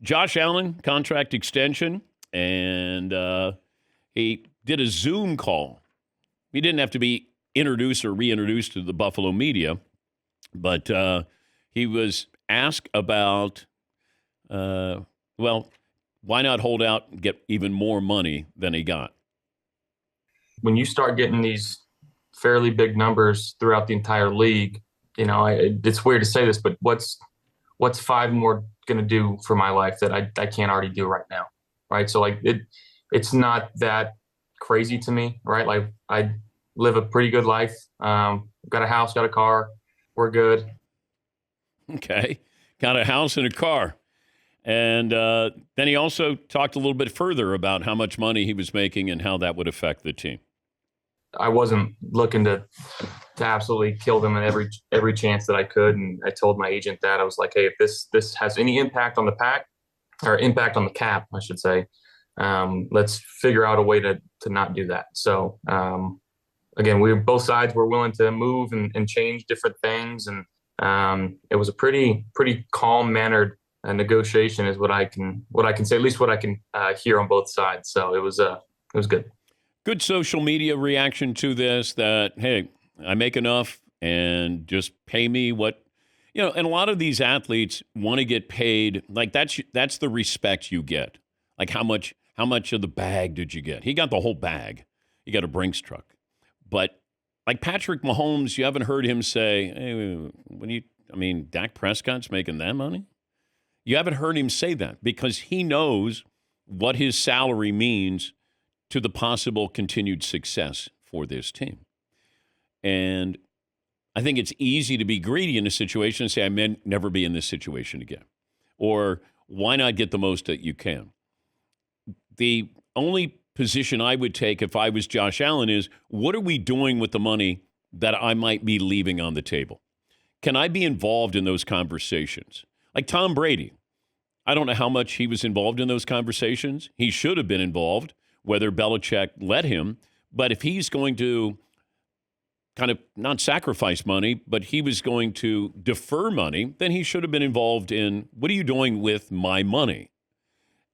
Josh Allen, contract extension, and he did a Zoom call. He didn't have to be introduced or reintroduced to the Buffalo media, but he was asked about, why not hold out and get even more money than he got? When you start getting these fairly big numbers throughout the entire league, it's weird to say this, but what's five more going to do for my life that I can't already do right now, right? So it's not that crazy to me, right? Like I live a pretty good life. Got a house, got a car, we're good. Okay, got a house and a car. And then he also talked a little bit further about how much money he was making and how that would affect the team. I wasn't looking to absolutely kill them in every chance that I could, and I told my agent that I was like, hey, if this has any impact on the pack or impact on the cap, I should say, let's figure out a way to not do that. So again, both sides were willing to move and change different things, and it was a pretty calm mannered negotiation, is what I can say, at least what I can hear on both sides. So it was good. Good social media reaction to this that, hey, I make enough and just pay me what, and a lot of these athletes want to get paid. Like that's the respect you get. Like how much of the bag did you get? He got the whole bag. He got a Brinks truck. But like Patrick Mahomes, you haven't heard him say, hey, Dak Prescott's making that money? You haven't heard him say that because he knows what his salary means to the possible continued success for this team. And I think it's easy to be greedy in a situation and say, I may never be in this situation again. Or why not get the most that you can? The only position I would take if I was Josh Allen is, what are we doing with the money that I might be leaving on the table? Can I be involved in those conversations? Like Tom Brady. I don't know how much he was involved in those conversations. He should have been involved, whether Belichick let him. But if he's going to kind of not sacrifice money, but he was going to defer money, then he should have been involved in, what are you doing with my money?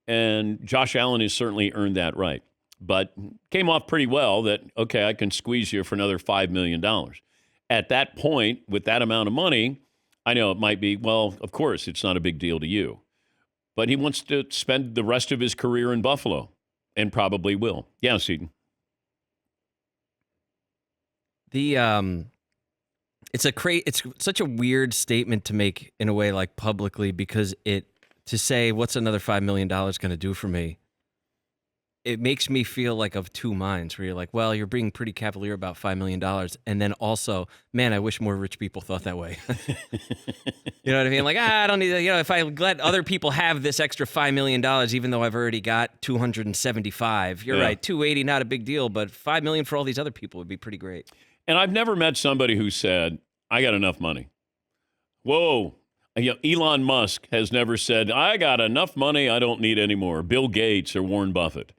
And Josh Allen has certainly earned that right. But came off pretty well that, okay, I can squeeze you for another $5 million. At that point, with that amount of money, I know it might be, well, of course, it's not a big deal to you. But he wants to spend the rest of his career in Buffalo, and probably will. Yeah, Seton. It's such a weird statement to make in a way, like publicly, because to say what's another $5 million going to do for me, it makes me feel like of two minds, where you're like, well, you're being pretty cavalier about $5 million. And then also, man, I wish more rich people thought that way. You know what I mean? Like, I don't need, if I let other people have this extra $5 million, even though I've already got 275, you're right. 280, not a big deal, but $5 million for all these other people would be pretty great. And I've never met somebody who said, I got enough money. Whoa. Elon Musk has never said, I got enough money, I don't need any more. Bill Gates or Warren Buffett.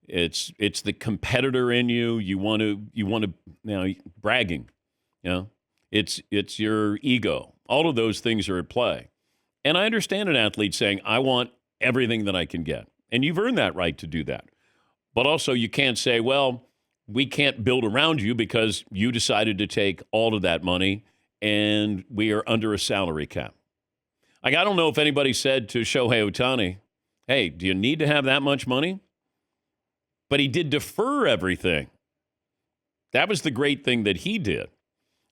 It's the competitor in you. You want to bragging. It's your ego. All of those things are at play. And I understand an athlete saying, I want everything that I can get. And you've earned that right to do that. But also you can't say, well, we can't build around you because you decided to take all of that money and we are under a salary cap. Like, I don't know if anybody said to Shohei Ohtani, hey, do you need to have that much money? But he did defer everything. That was the great thing that he did.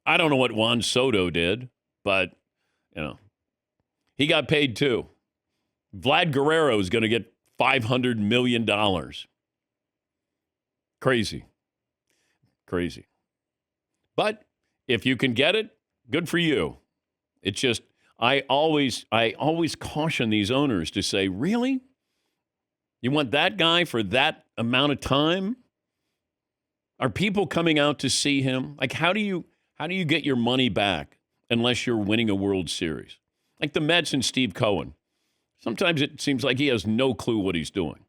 I don't know what Juan Soto did, but, he got paid too. Vlad Guerrero is going to get $500 million. Crazy. But if you can get it, good for you. It's just, I always caution these owners to say, really? You want that guy for that amount of time? Are people coming out to see him? Like, how do you get your money back unless you're winning a World Series? Like the Mets and Steve Cohen. Sometimes it seems like he has no clue what he's doing.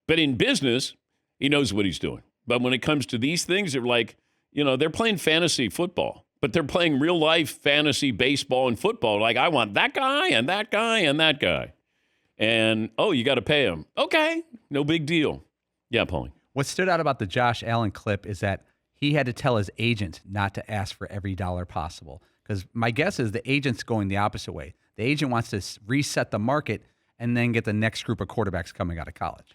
But in business, he knows what he's doing. But when it comes to these things, they're like, they're playing fantasy football, but they're playing real life fantasy baseball and football. Like, I want that guy and that guy and that guy. And, you got to pay him. Okay, no big deal. Yeah, Paulie. What stood out about the Josh Allen clip is that he had to tell his agent not to ask for every dollar possible. Because my guess is the agent's going the opposite way. The agent wants to reset the market and then get the next group of quarterbacks coming out of college.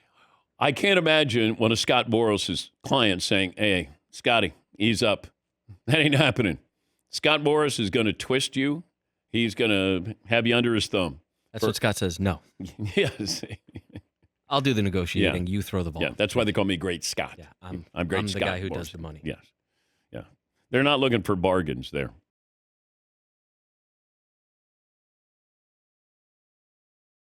I can't imagine one of Scott Boras' clients saying, hey, Scotty, ease up. That ain't happening. Scott Boras is going to twist you. He's going to have you under his thumb. That's what Scott says. No. Yes. I'll do the negotiating. You throw the ball. Yeah, that's why they call me Great Scott. Yeah, I'm Great I'm Scott. the guy who Boras. does the money. Yes. Yeah. They're not looking for bargains there.